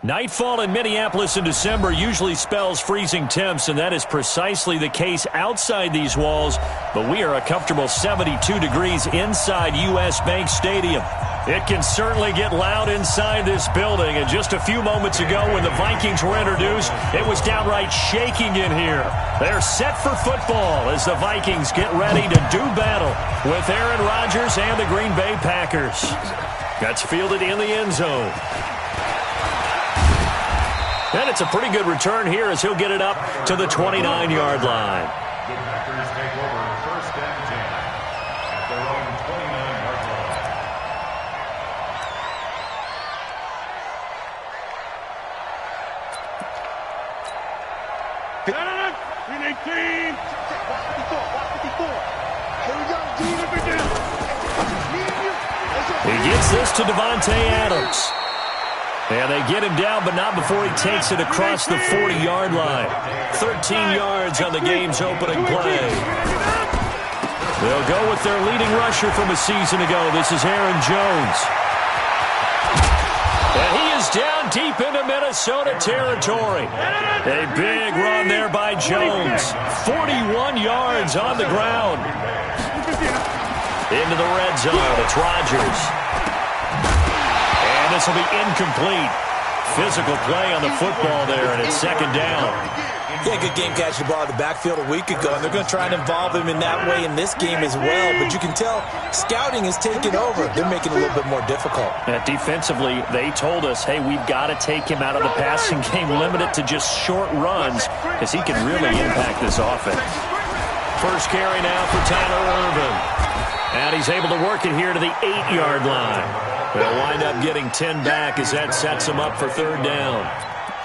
Nightfall in Minneapolis in December usually spells freezing temps, and that is precisely the case outside these walls. But we are a comfortable 72 degrees inside U.S. Bank Stadium. It can certainly get loud inside this building. And just a few moments ago when the Vikings were introduced, it was downright shaking in here. They're set for football as the Vikings get ready to do battle with Aaron Rodgers and the Green Bay Packers. That's fielded in the end zone. And it's a pretty good return here as he'll get it up to the 29-yard line. The Packers take over first and 10 at their own 29-yard line. He gets this to Devontae Adams. And they get him down, but not before he takes it across the 40-yard line. 13 yards on the game's opening play. They'll go with their leading rusher from a season ago. This is Aaron Jones. And he is down deep into Minnesota territory. A big run there by Jones. 41 yards on the ground. Into the red zone. It's Rodgers. And this will be incomplete. Physical play on the football there, and it's second down. Yeah, good game catching the ball in the backfield a week ago, and they're going to try and involve him in that way in this game as well. But you can tell scouting is taking over. They're making it a little bit more difficult. Defensively, they told us, hey, we've got to take him out of the passing game, limit it to just short runs, because he can really impact this offense. First carry now for Tyler Ervin. And he's able to work it here to the 8-yard line. They'll wind up getting 10 back as that sets them up for third down.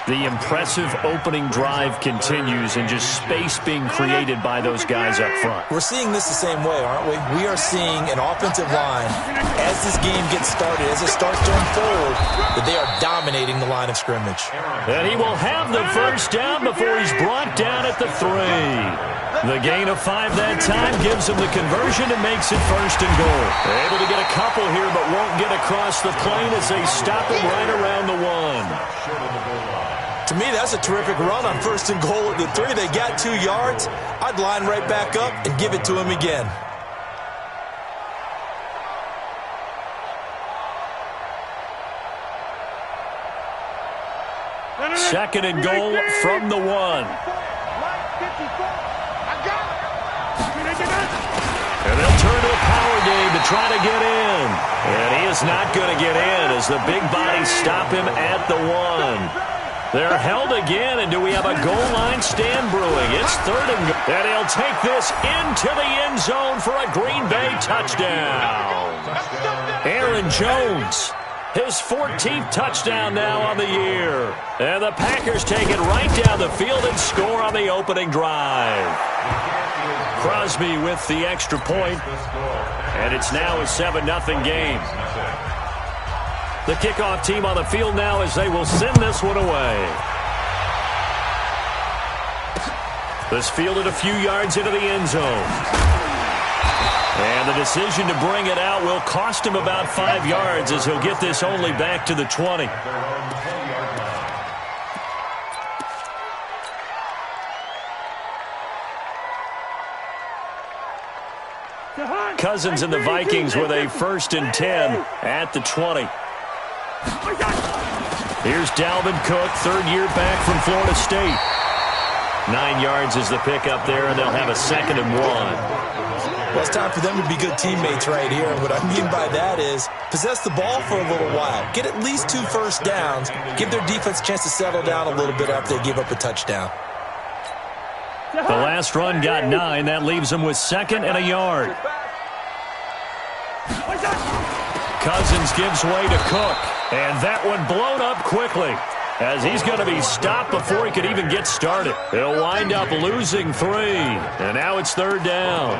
The impressive opening drive continues and just space being created by those guys up front. We're seeing this the same way, aren't we? We are seeing an offensive line, as this game gets started, as it starts to unfold, that they are dominating the line of scrimmage. And he will have the first down before he's brought down at the 3. The gain of 5 that time gives him the conversion and makes it first and goal. They're able to get a couple here, but won't get across the plane as they stop him right around the 1. To me, that's a terrific run on first and goal at the 3. They got 2 yards. I'd line right back up and give it to him again. Second and goal from the 1. And they'll turn to a power game to try to get in. And he is not going to get in as the big bodies stop him at the 1. They're held again, and do we have a goal line stand brewing? It's third and goal. And he'll take this into the end zone for a Green Bay touchdown. Aaron Jones, his 14th touchdown now on the year. And the Packers take it right down the field and score on the opening drive. Crosby with the extra point, and it's now a 7-0 game. The kickoff team on the field now as they will send this one away. This fielded a few yards into the end zone. And the decision to bring it out will cost him about 5 yards as he'll get this only back to the 20. Cousins and the Vikings with a 1st and 10 at the 20. Here's Dalvin Cook, third-year back from Florida State. 9 yards is the pickup there, and they'll have a 2nd and 1. Well, it's time for them to be good teammates right here. What I mean by that is possess the ball for a little while. Get at least 2 first downs. Give their defense a chance to settle down a little bit after they give up a touchdown. The last run got 9. That leaves them with 2nd and a yard. Cousins gives way to Cook. And that one blown up quickly as he's going to be stopped before he could even get started. He'll wind up losing 3. And now it's third down.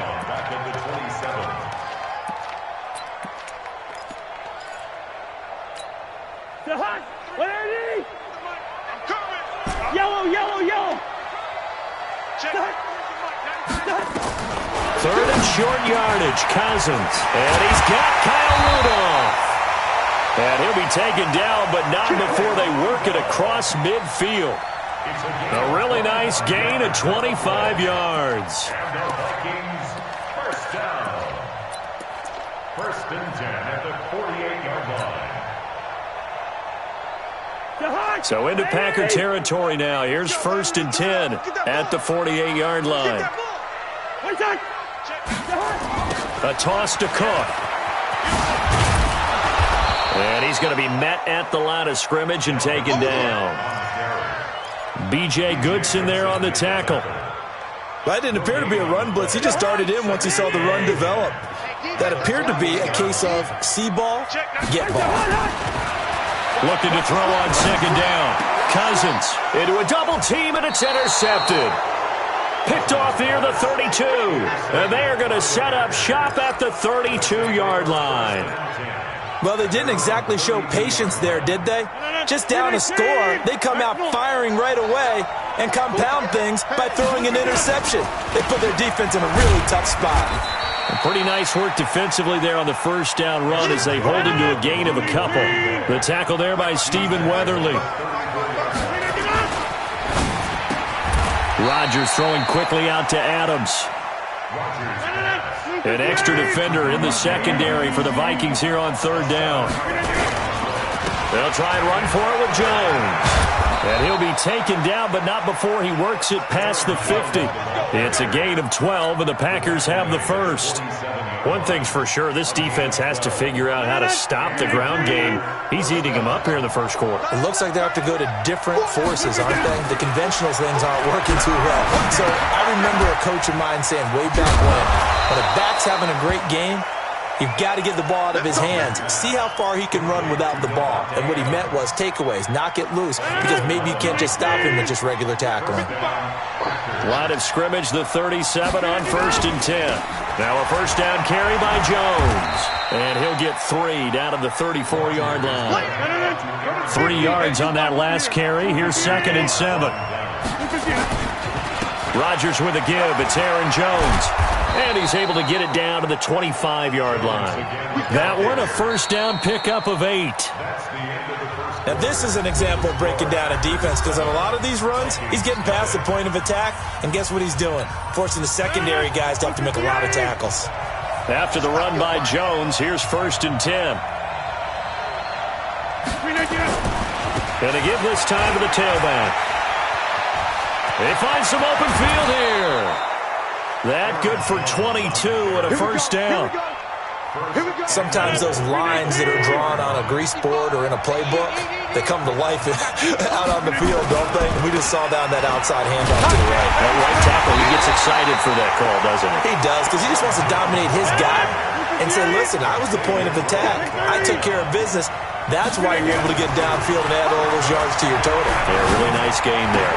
Yellow. Third and short yardage, Cousins. And he's got Kyle Rudolph. And he'll be taken down, but not before they work it across midfield. A really nice gain of 25 yards. And the Vikings first down. First and 10 at the 48-yard line. So into Packer territory now. Here's first and 10 at the 48-yard line. A toss to Cook. And he's going to be met at the line of scrimmage and taken down. B.J. Goodson there on the tackle. That didn't appear to be a run blitz. He just darted in once he saw the run develop. That appeared to be a case of see ball, get ball. Looking to throw on second down. Cousins into a double team, and it's intercepted. Picked off near the 32. And they are going to set up shop at the 32-yard line. Well, they didn't exactly show patience there, did they? Just down a score, they come out firing right away and compound things by throwing an interception. They put their defense in a really tough spot. Pretty nice work defensively there on the first down run as they hold him to a gain of a couple. The tackle there by Stephen Weatherly. Rodgers throwing quickly out to Adams. An extra defender in the secondary for the Vikings here on third down. They'll try and run for it with Jones. And he'll be taken down, but not before he works it past the 50. It's a gain of 12, and the Packers have the first. One thing's for sure, this defense has to figure out how to stop the ground game. He's eating them up here in the first quarter. It looks like they have to go to different forces, aren't they? The conventional things aren't working too well. So I remember a coach of mine saying way back when a back's having a great game, you've got to get the ball out of his hands. See how far he can run without the ball. And what he meant was takeaways, knock it loose, because maybe you can't just stop him with just regular tackling. Line of scrimmage, the 37 on first and 10. Now a first down carry by Jones. And he'll get 3 down to the 34-yard line. 3 yards on that last carry. Here's second and 7. Rodgers with a give. It's Aaron Jones. And he's able to get it down to the 25-yard line. That one, a first down pickup of 8. Now, this is an example of breaking down a defense, because on a lot of these runs, he's getting past the point of attack, and guess what he's doing? Forcing the secondary guys to have to make a lot of tackles. After the run by Jones, here's first and 10. Going to give this time to the tailback. They find some open field here. That good for 22 and a first down. Sometimes those lines that are drawn on a grease board or in a playbook, they come to life out on the field, don't they? We just saw down that outside handoff to the right. That right tackle, he gets excited for that call, doesn't he? He does, because he just wants to dominate his guy and say, listen, I was the point of attack. I took care of business. That's why you're able to get downfield and add all those yards to your total. Yeah, really nice game there.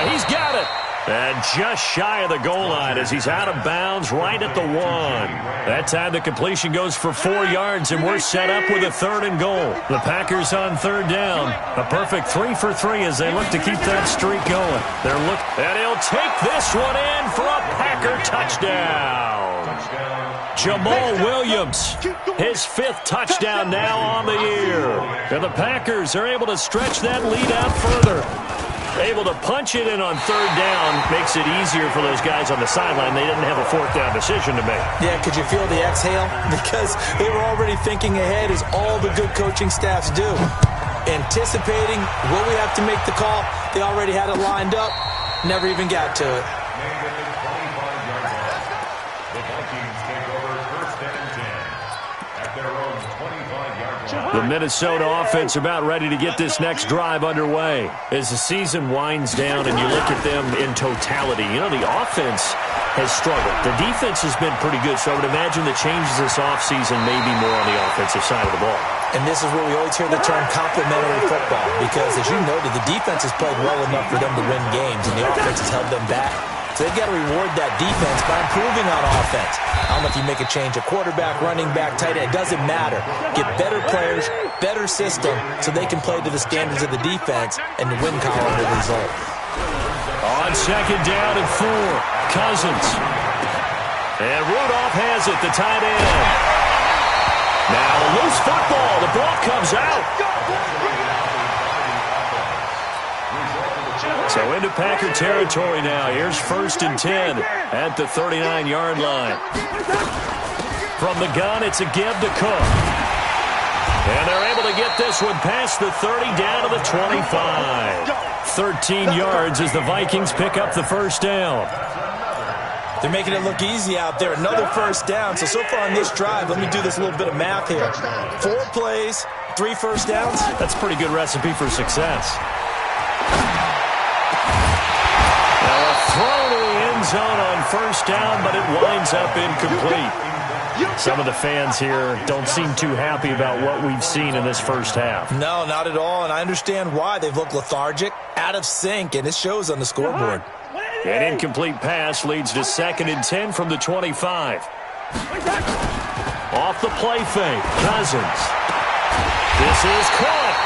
He's got it. And just shy of the goal line as he's out of bounds right at the 1. That time the completion goes for 4 yards, and we're set up with a 3rd and goal. The Packers on 3rd down. A perfect 3 for 3 as they look to keep that streak going. And he'll take this one in for a Packer touchdown. Jamal Williams, his 5th touchdown now on the year. And the Packers are able to stretch that lead out further. Able to punch it in on 3rd down makes it easier for those guys on the sideline. They didn't have a 4th down decision to make. Yeah, could you feel the exhale? Because they were already thinking ahead, as all the good coaching staffs do. Anticipating, will we have to make the call? They already had it lined up, never even got to it. The Minnesota offense about ready to get this next drive underway. As the season winds down and you look at them in totality, you know, the offense has struggled. The defense has been pretty good, so I would imagine the changes this offseason may be more on the offensive side of the ball. And this is where we always hear the term complementary football, because, as you noted, the defense has played well enough for them to win games, and the offense has held them back. So they've got to reward that defense by improving on offense. I don't know if you make a change, a quarterback, running back, tight end, it doesn't matter. Get better players, better system, so they can play to the standards of the defense, and the win column will result. On second down and 4, Cousins. And Rudolph has it, the tight end. Now a loose football. The ball comes out. So into Packer territory now. Here's 1st and 10 at the 39-yard line. From the gun, it's a give to Cook. And they're able to get this one past the 30 down to the 25. 13 yards as the Vikings pick up the first down. They're making it look easy out there. Another first down. So far on this drive, let me do this little bit of math here. 4 plays, 3 first downs. That's a pretty good recipe for success. Now a throw to the end zone on first down, but it winds up incomplete. Some of the fans here don't seem too happy about what we've seen in this first half. No, not at all, and I understand why. They've looked lethargic, out of sync, and it shows on the scoreboard. An incomplete pass leads to 2nd and 10 from the 25. Off the play fake, Cousins. This is caught,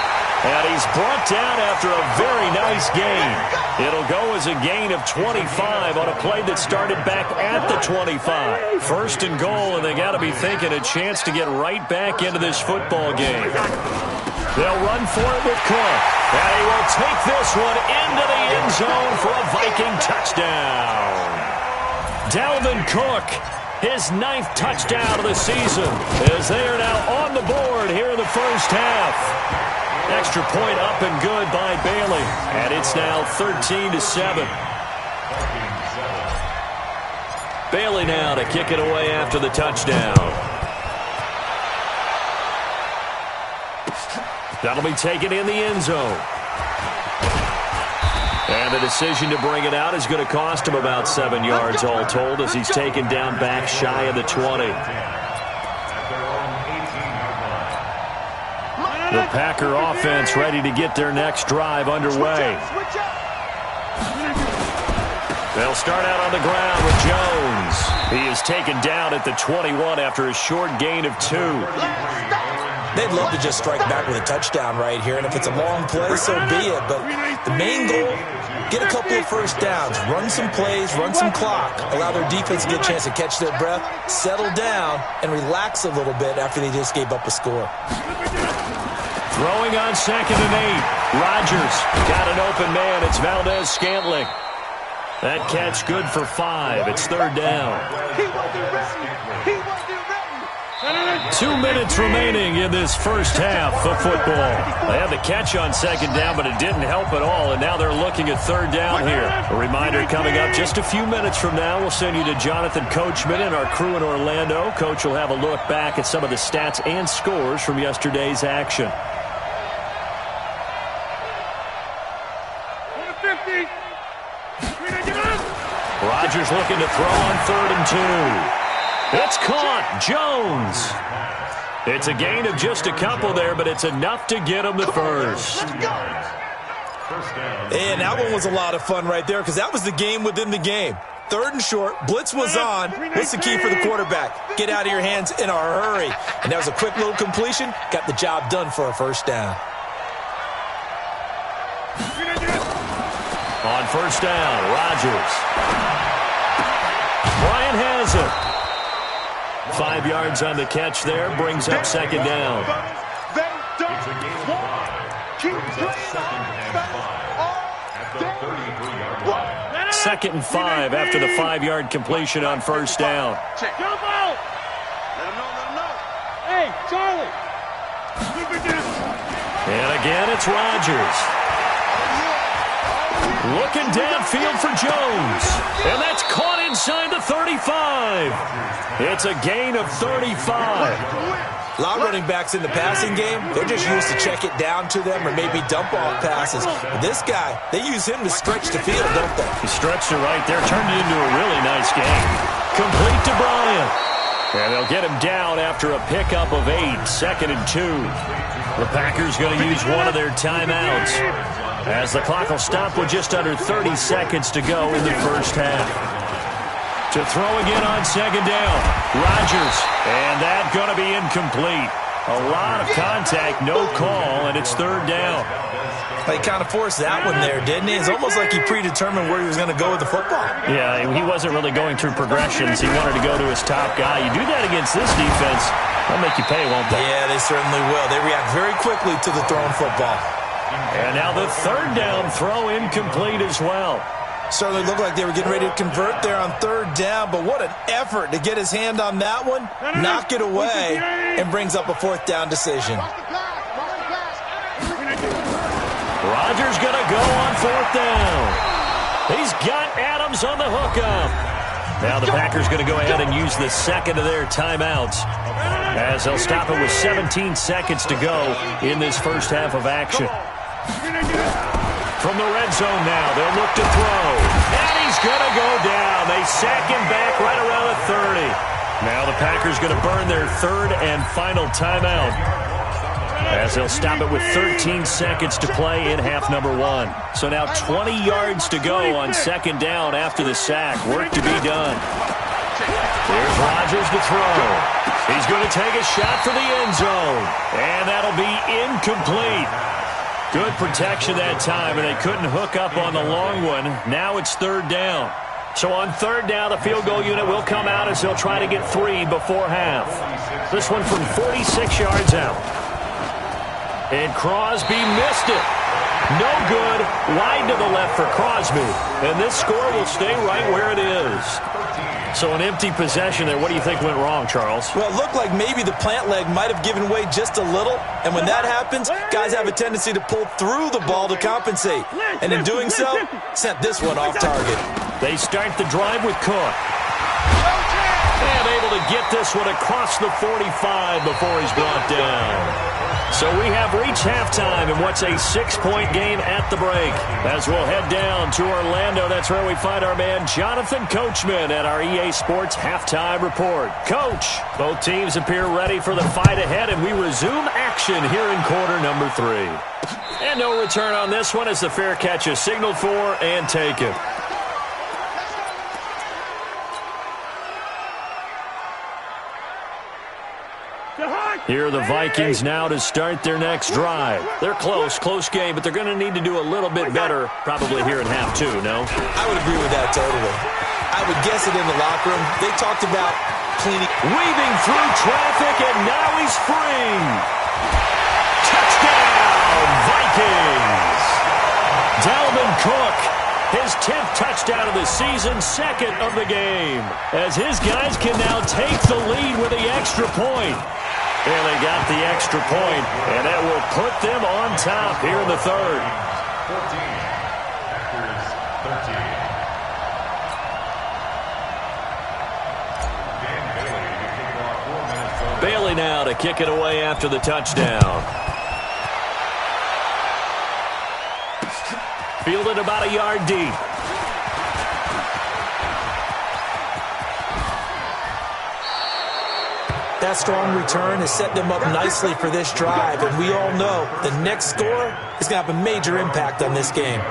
and he's brought down after a very nice gain. It'll go as a gain of 25 on a play that started back at the 25. 1st and goal, and they got to be thinking a chance to get right back into this football game. They'll run for it with Cook. And he will take this one into the end zone for a Viking touchdown. Dalvin Cook, his 9th touchdown of the season, as they are now on the board here in the first half. Extra point up and good by Bailey. And it's now 13-7. Bailey now to kick it away after the touchdown. That'll be taken in the end zone. And the decision to bring it out is going to cost him about 7 yards all told as he's taken down back shy of the 20. The Packer offense ready to get their next drive underway. They'll start out on the ground with Jones. He is taken down at the 21 after a short gain of 2. They'd love to just strike back with a touchdown right here, and if it's a long play, so be it. But the main goal, get a couple of first downs, run some plays, run some clock, allow their defense to get a chance to catch their breath, settle down, and relax a little bit after they just gave up a score. Throwing on 2nd and 8. Rodgers got an open man. It's Valdez-Scantling. That catch good for 5. It's 3rd down. 2 minutes remaining in this first half of football. They had the catch on 2nd down, but it didn't help at all, and now they're looking at 3rd down here. A reminder coming up just a few minutes from now, we'll send you to Jonathan Coachman and our crew in Orlando. Coach will have a look back at some of the stats and scores from yesterday's action. Rodgers looking to throw on 3rd and 2. It's caught. Jones. It's a gain of just a couple there, but it's enough to get him the first. And that one was a lot of fun right there because that was the game within the game. 3rd and short. Blitz was on. What's the key for the quarterback? Get out of your hands in a hurry. And that was a quick little completion. Got the job done for a first down. On first down, Rodgers. Bryant has it. 5 yards on the catch there, brings up 2nd down. 2nd and 5 after the 5-yard completion on first down. Jump out! Let him know. Hey, Charlie! And again, it's Rodgers. Looking downfield for Jones. And that's caught inside the 35. It's a gain of 35. A lot of running backs in the passing game, they're just used to check it down to them or maybe dump off passes. But this guy, they use him to stretch the field, don't they? He stretched it right there, turned it into a really nice game. Complete to Bryant. And they'll get him down after a pickup of 8, 2nd and 2. The Packers going to use one of their timeouts, as the clock will stop with just under 30 seconds to go in the first half. To throw again on 2nd down, Rodgers, and that going to be incomplete. A lot of contact, no call, and it's third down. He kind of forced that one there, didn't he? It's almost like he predetermined where he was going to go with the football. Yeah, he wasn't really going through progressions. He wanted to go to his top guy. You do that against this defense, they'll make you pay, won't they? Yeah, they certainly will. They react very quickly to the thrown football. And now the third down throw incomplete as well. Certainly looked like they were getting ready to convert there on third down, but what an effort to get his hand on that one, knock it away, and brings up a fourth down decision. Rodgers going to go on fourth down. He's got Adams on the hookup. Now the Packers going to go ahead and use the second of their timeouts as they'll stop it with 17 seconds to go in this first half of action. From the red zone now, they'll look to throw. And he's going to go down. They sack him back right around the 30. Now the Packers going to burn their third and final timeout as they'll stop it with 13 seconds to play in half number one. So now 20 yards to go on second down after the sack. Work to be done. Here's Rodgers to throw. He's going to take a shot for the end zone. And that'll be incomplete. Good protection that time, and they couldn't hook up on the long one. Now it's third down. So on third down, the field goal unit will come out as they'll try to get 3 before half. This one from 46 yards out. And Crosby missed it. No good. Wide to the left for Crosby. And this score will stay right where it is. So an empty possession there. What do you think went wrong, Charles? Well, it looked like maybe the plant leg might have given way just a little. And when that happens, guys have a tendency to pull through the ball to compensate. And in doing so, sent this one off target. They start the drive with Cook. And able to get this one across the 45 before he's brought down. So we have reached halftime in what's a 6-point game at the break. As we'll head down to Orlando, that's where we find our man Jonathan Coachman at our EA Sports Halftime Report. Coach, both teams appear ready for the fight ahead, and we resume action here in quarter number 3. And no return on this one as the fair catch is signaled for and taken. Here are the Vikings now to start their next drive. They're close game, but they're going to need to do a little bit better probably here in half 2, no? I would agree with that totally. I would guess it in the locker room. They talked about cleaning. Weaving through traffic, and now he's free. Touchdown, Vikings. Dalvin Cook, his 10th touchdown of the season, second of the game, as his guys can now take the lead with the extra point. And they got the extra point, and that will put them on top here in the third. 14, Bailey now to kick it away after the touchdown. Fielded about a yard deep. That strong return has set them up nicely for this drive, and we all know the next score is going to have a major impact on this game.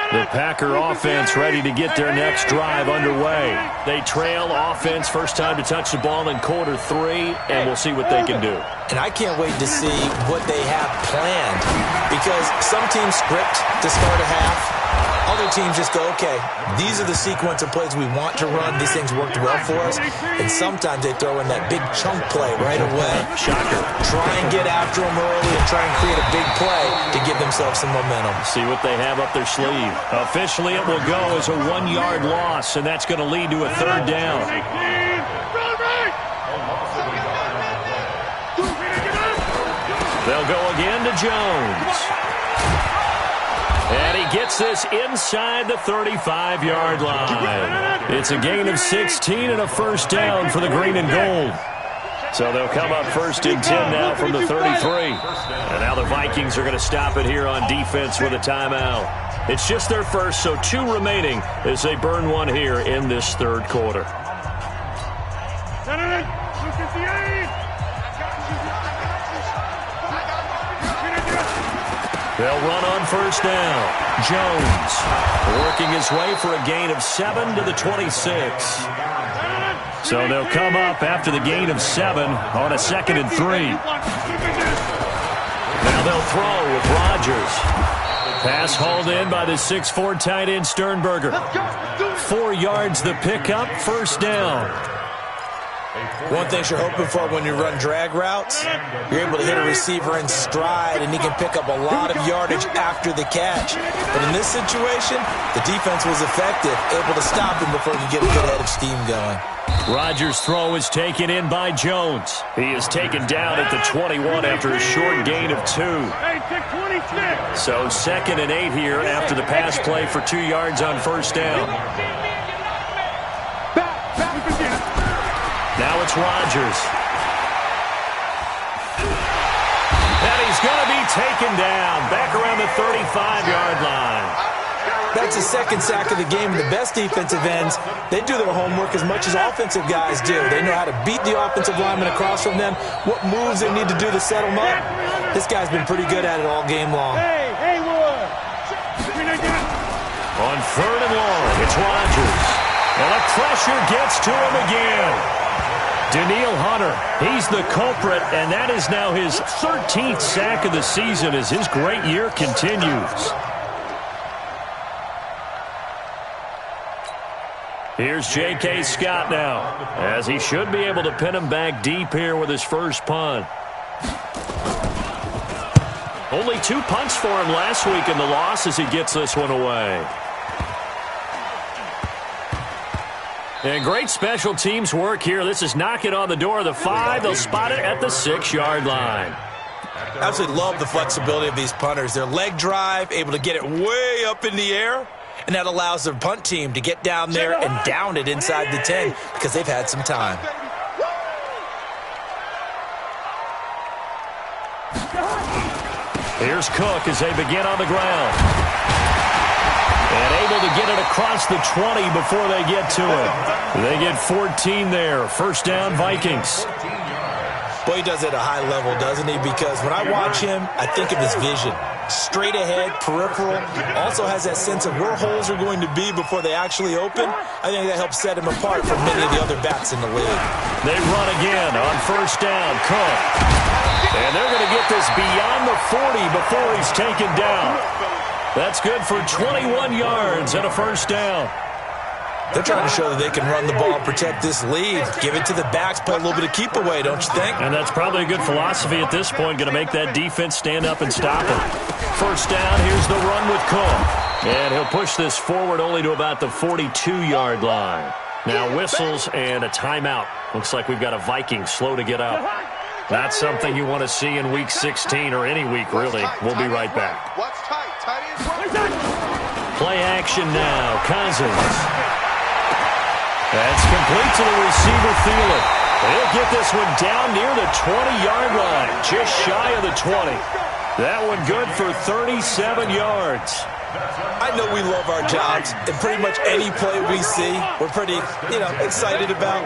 The Packer offense ready to get their next drive underway. They trail offense, first time to touch the ball in quarter 3, and we'll see what they can do. And I can't wait to see what they have planned, because some teams script to start a half. Other teams just go, okay, these are the sequence of plays we want to run. These things worked well for us. And sometimes they throw in that big chunk play right away. Shocker. Try and get after them early and try and create a big play to give themselves some momentum. See what they have up their sleeve. Officially, it will go as a 1-yard loss, and that's going to lead to a third down. They'll go again to Jones. And he gets this inside the 35-yard line. It's a gain of 16 and a first down for the green and gold. So they'll come up first and 10 now from the 33. And now the Vikings are going to stop it here on defense with a timeout. It's just their first, so 2 remaining as they burn one here in this third quarter. They'll run on first down. Jones working his way for a gain of 7 to the 26. So they'll come up after the gain of 7 on a 2nd and 3. Now they'll throw with Rodgers. Pass hauled in by the 6'4" tight end Sternberger. 4 yards the pickup, first down. One thing you're hoping for when you run drag routes, you're able to hit a receiver in stride, and he can pick up a lot of yardage after the catch. But in this situation, the defense was effective, able to stop him before he could get a good head of steam going. Rodgers' throw is taken in by Jones. He is taken down at the 21 after a short gain of 2. So 2nd and 8 here after the pass play for 2 yards on first down. Now it's Rodgers. And he's going to be taken down back around the 35-yard line. That's the 2nd sack of the game. The best defensive ends, they do their homework as much as offensive guys do. They know how to beat the offensive lineman across from them, what moves they need to do to set them up. This guy's been pretty good at it all game long. On 3rd and long, it's Rodgers. And the pressure gets to him again. Danielle Hunter, he's the culprit, and that is now his 13th sack of the season as his great year continues. Here's J.K. Scott now, as he should be able to pin him back deep here with his first punt. Only 2 punts for him last week in the loss as he gets this one away. And great special teams work here. This is knocking on the door of the 5. They'll spot it at the 6-yard line. Absolutely love the flexibility of these punters. Their leg drive, able to get it way up in the air, and that allows their punt team to get down there and down it inside the 10 because they've had some time. Here's Cook as they begin on the ground. And able to get it across the 20 before they get to it. They get 14 there. First down, Vikings. Boy, he does it at a high level, doesn't he? Because when I watch him, I think of his vision. Straight ahead, peripheral. Also has that sense of where holes are going to be before they actually open. I think that helps set him apart from many of the other backs in the league. They run again on first down. Cook. And they're going to get this beyond the 40 before he's taken down. That's good for 21 yards and a first down. They're trying to show that they can run the ball and protect this lead. Give it to the backs, play a little bit of keep away, don't you think? And that's probably a good philosophy at this point. Going to make that defense stand up and stop it. First down, here's the run with Cook. And he'll push this forward only to about the 42-yard line. Now whistles and a timeout. Looks like we've got a Viking slow to get up. Not something you want to see in Week 16 or any week, really. We'll be right back. Play action now. Cousins. That's complete to the receiver, Thielen. He'll get this one down near the 20-yard line, just shy of the 20. That one good for 37 yards. I know we love our jobs, and pretty much any play we see, we're pretty, excited about.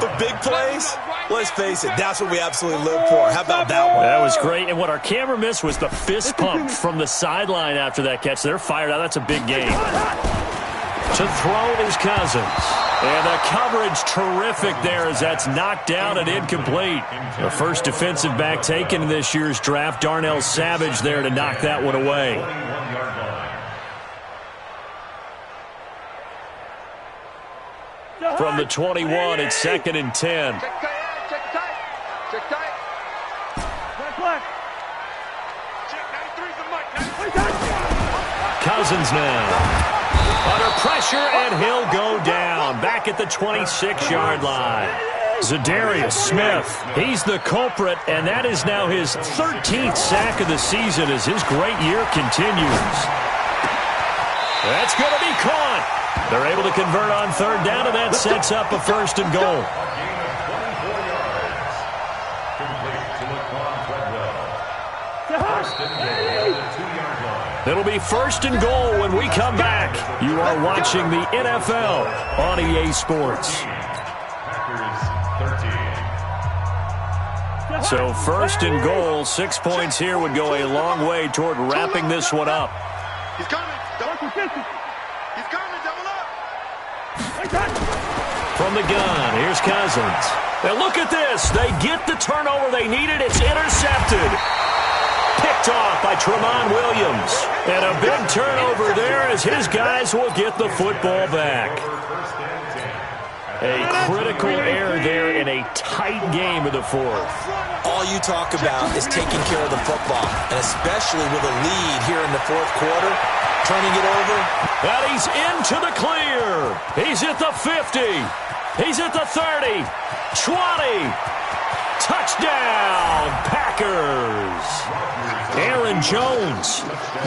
But big plays, let's face it, that's what we absolutely live for. How about that one? That was great, and what our camera missed was the fist pump from the sideline after that catch. They're fired out. That's a big game. To throw is Cousins. And the coverage terrific there as that's knocked down and incomplete. The first defensive back taken in this year's draft, Darnell Savage there to knock that one away. From the 21, it's 2nd and 10. Cousins now. Under pressure, and he'll go down. Back at the 26-yard line. Zadarius Smith, he's the culprit, and that is now his 13th sack of the season as his great year continues. That's going to be caught. They're able to convert on third down, and that sets up a first and goal. It'll be first and goal when we come back. You are watching the NFL on EA Sports. So first and goal, 6 points here would go a long way toward wrapping this one up. He's coming. He's coming. Double up. From the gun, here's Cousins. Now look at this. They get the turnover they needed. It's intercepted. Picked off by Tramon Williams. And a big turnover there as his guys will get the football back. A critical error there in a tight game of the fourth. All you talk about is taking care of the football, and especially with a lead here in the fourth quarter, turning it over. And he's into the clear. He's at the 50. He's at the 30. 20. Touchdown, Packers. Aaron Jones,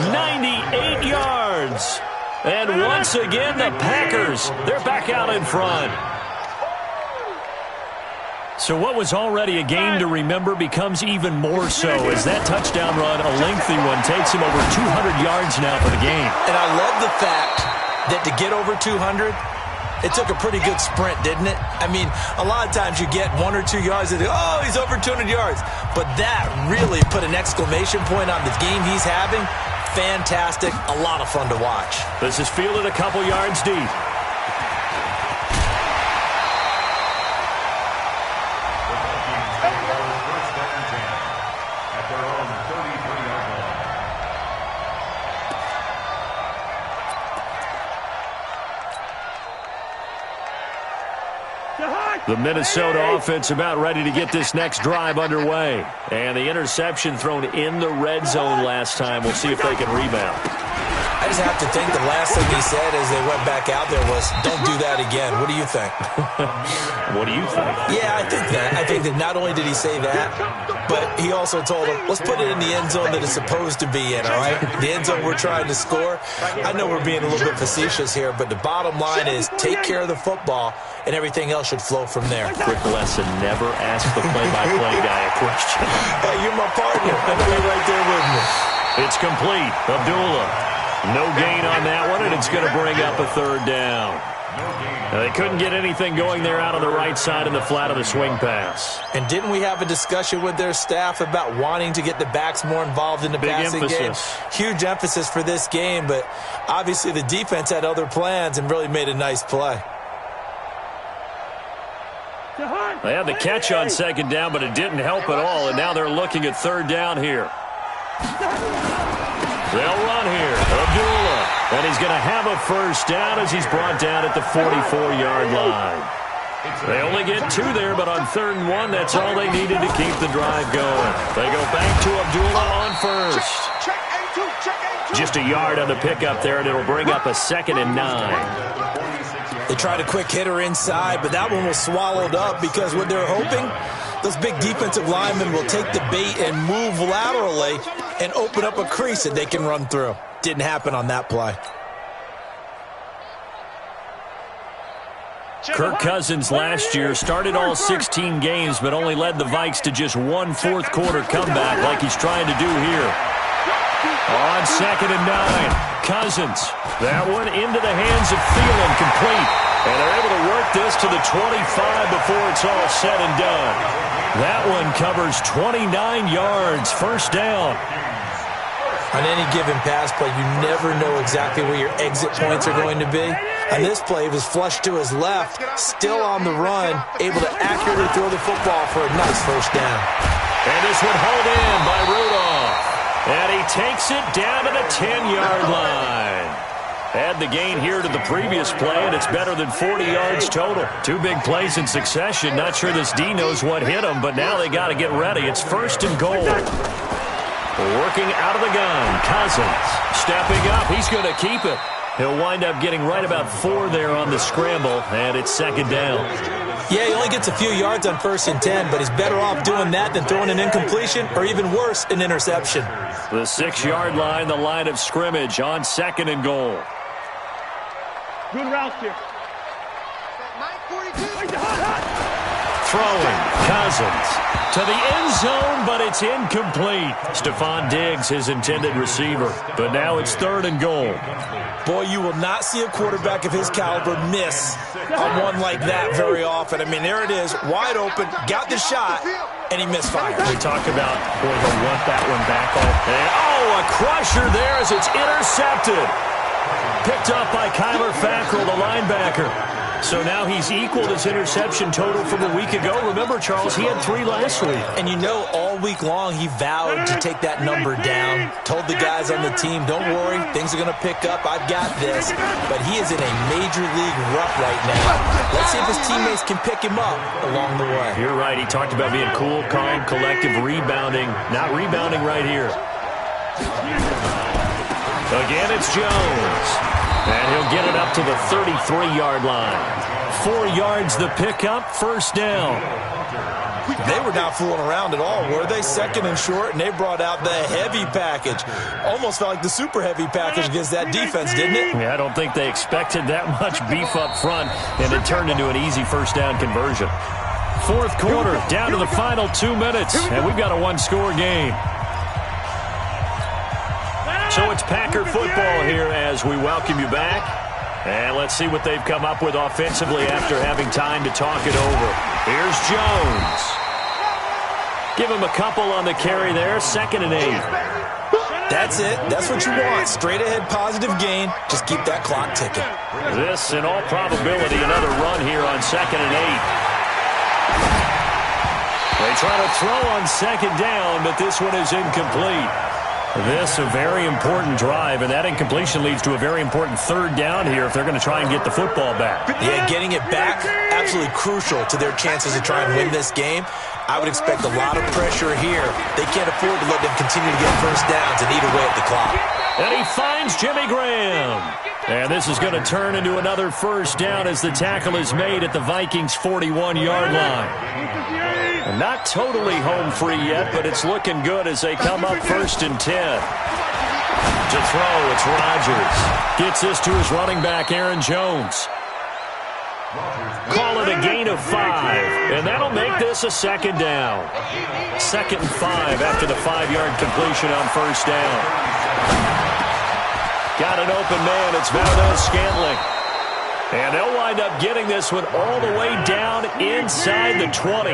98 yards. And once again, the Packers, they're back out in front. So what was already a game to remember becomes even more so as that touchdown run, a lengthy one, takes him over 200 yards now for the game. And I love the fact that to get over 200, it took a pretty good sprint, didn't it? I mean, a lot of times you get 1 or 2 yards and they go, oh, he's over 200 yards. But that really put an exclamation point on the game he's having. Fantastic. A lot of fun to watch. This is fielded a couple yards deep. The Minnesota offense about ready to get this next drive underway. And the interception thrown in the red zone last time. We'll see if they can rebound. I just have to think the last thing he said as they went back out there was, don't do that again. What do you think? What do you think? Yeah, I think that. I think that not only did he say that, but he also told him, let's put it in the end zone that it's supposed to be in, all right? The end zone we're trying to score. I know we're being a little bit facetious here, but the bottom line is take care of the football, and everything else should flow from there. Quick lesson, never ask the play-by-play guy a question. Hey, you're my partner. I know you're right there with me. It's complete. Abdullah. No gain on that one, and it's going to bring up a third down. Now, they couldn't get anything going there out on the right side in the flat of the swing pass. And didn't we have a discussion with their staff about wanting to get the backs more involved in the passing game? Huge emphasis for this game, but obviously the defense had other plans and really made a nice play. They had the catch on second down, but it didn't help at all, and now they're looking at third down here. They'll run here. Abdullah. And he's going to have a first down as he's brought down at the 44-yard line. They only get 2 there, but on 3rd and 1, that's all they needed to keep the drive going. They go back to Abdullah on first. Just a yard on the pickup there, and it'll bring up a 2nd and 9. They tried a quick hitter inside, but that one was swallowed up because what they're hoping, those big defensive linemen will take the bait and move laterally and open up a crease that they can run through. Didn't happen on that play. Kirk Cousins last year started all 16 games but only led the Vikes to just 1 fourth-quarter comeback like he's trying to do here. On 2nd and 9, Cousins. That one into the hands of Thielen, complete. And they're able to work this to the 25 before it's all said and done. That one covers 29 yards, first down. On any given pass play, you never know exactly where your exit points are going to be. On this play, it was flushed to his left, still on the run, able to accurately throw the football for a nice first down. And this one hauled in by Rudolph. And he takes it down to the 10-yard line. Add the gain here to the previous play, and it's better than 40 yards total. 2 big plays in succession. Not sure this D knows what hit him, but now they got to get ready. It's 1st and goal. Working out of the gun, Cousins. Stepping up, he's going to keep it. He'll wind up getting right about 4 there on the scramble, and it's 2nd down. Yeah, he only gets a few yards on 1st and 10, but he's better off doing that than throwing an incompletion or even worse, an interception. The 6-yard line, the line of scrimmage on 2nd and goal. Good route here. throwing. Cousins to the end zone, but it's incomplete. Stephon Diggs, his intended receiver. But now it's 3rd and goal. Boy, you will not see a quarterback of his caliber miss on one like that very often. I mean, there it is, wide open, got the shot, and he misfired. We talk about, boy, he'll want that one back. A crusher there as it's intercepted. Picked up by Kyler Fackrell, the linebacker. So now he's equaled his interception total from a week ago. Remember, Charles, he had 3 last week. And you know, all week long he vowed to take that number down. Told the guys on the team, don't worry, things are going to pick up. I've got this. But he is in a major league rut right now. Let's see if his teammates can pick him up along the way. You're right. He talked about being cool, calm, collective, rebounding. Not rebounding right here. Again, it's Jones. And he'll get it up to the 33-yard line. 4 yards the pickup, 1st down. They were not fooling around at all, were they? 2nd and short, and they brought out the heavy package. Almost felt like the super heavy package against that defense, didn't it? Yeah, I don't think they expected that much beef up front, and it turned into an easy 1st down conversion. 4th quarter, down to the final 2 minutes, and we've got a 1-score game. So it's Packer football here as we welcome you back. And let's see what they've come up with offensively after having time to talk it over. Here's Jones. Give him a couple on the carry there. 2nd and 8. That's it. That's what you want. Straight ahead positive gain. Just keep that clock ticking. This, in all probability, another run here on 2nd and 8. They try to throw on 2nd down, but this one is incomplete. This a very important drive, and that incompletion leads to a very important 3rd down here if they're going to try and get the football back. Yeah, getting it back, absolutely crucial to their chances to try and win this game. I would expect a lot of pressure here. They can't afford to let them continue to get 1st downs and eat away at the clock. And he finds Jimmy Graham. And this is going to turn into another 1st down as the tackle is made at the Vikings' 41-yard line. Not totally home free yet, but it's looking good as they come up 1st and 10. To throw, it's Rodgers. Gets this to his running back, Aaron Jones. Call it a gain of 5, and that'll make this a 2nd down. 2nd and 5 after the 5-yard completion on 1st down. Got an open man. It's Valdez-Scantling. And they'll wind up getting this one all the way down inside the 20.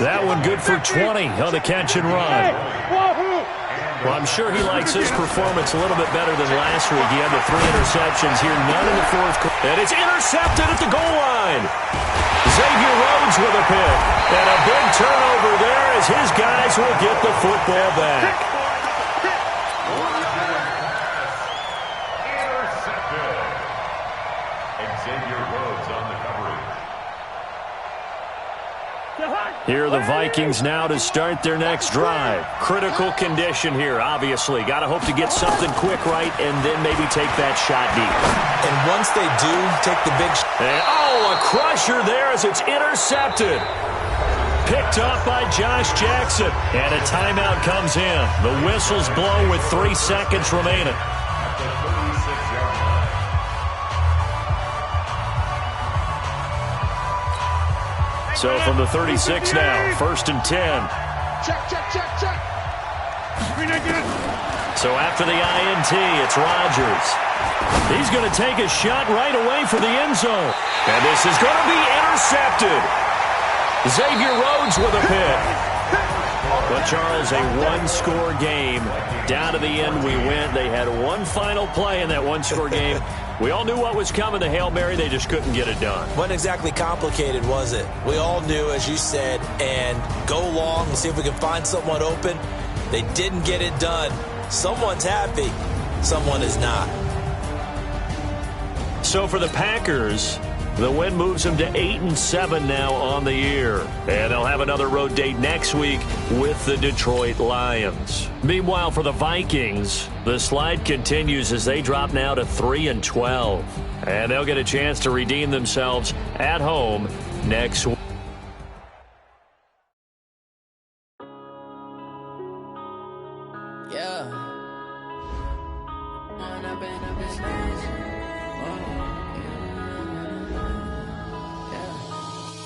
That one good for 20 on the catch and run. Well, I'm sure he likes his performance a little bit better than last week. He had the 3 interceptions here, none in the 4th quarter. And it's intercepted at the goal line. Xavier Rhodes with a pick. And a big turnover there as his guys will get the football back. Here are the Vikings now to start their next drive. Critical condition here, obviously. Got to hope to get something quick right and then maybe take that shot deep. And once they do take the big shot. A crusher there as it's intercepted. Picked up by Josh Jackson. And a timeout comes in. The whistles blow with 3 seconds remaining. So from the 36 now, 1st and 10. Check. So after the INT, it's Rodgers. He's going to take a shot right away for the end zone. And this is going to be intercepted. Xavier Rhodes with a pick. But, Charles, a 1-score game. Down to the end we went. They had one final play in that 1-score game. We all knew what was coming, the Hail Mary. They just couldn't get it done. Wasn't exactly complicated, was it? We all knew, as you said, and go long and see if we can find someone open. They didn't get it done. Someone's happy. Someone is not. So for the Packers, the win moves them to 8-7 now on the year. And they'll have another road date next week with the Detroit Lions. Meanwhile, for the Vikings, the slide continues as they drop now to 3-12. And they'll get a chance to redeem themselves at home next week.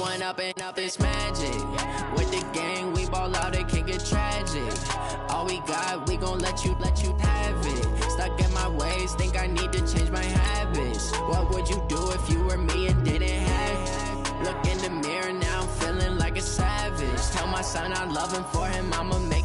one up and up, it's magic. With the gang, we ball out, it can get tragic. All we got, we gon' let you have it. Stuck in my ways, think I need to change my habits. What would you do if you were me and didn't have it? Look in the mirror now, I'm feeling like a savage. Tell my son I love him, for him I'ma make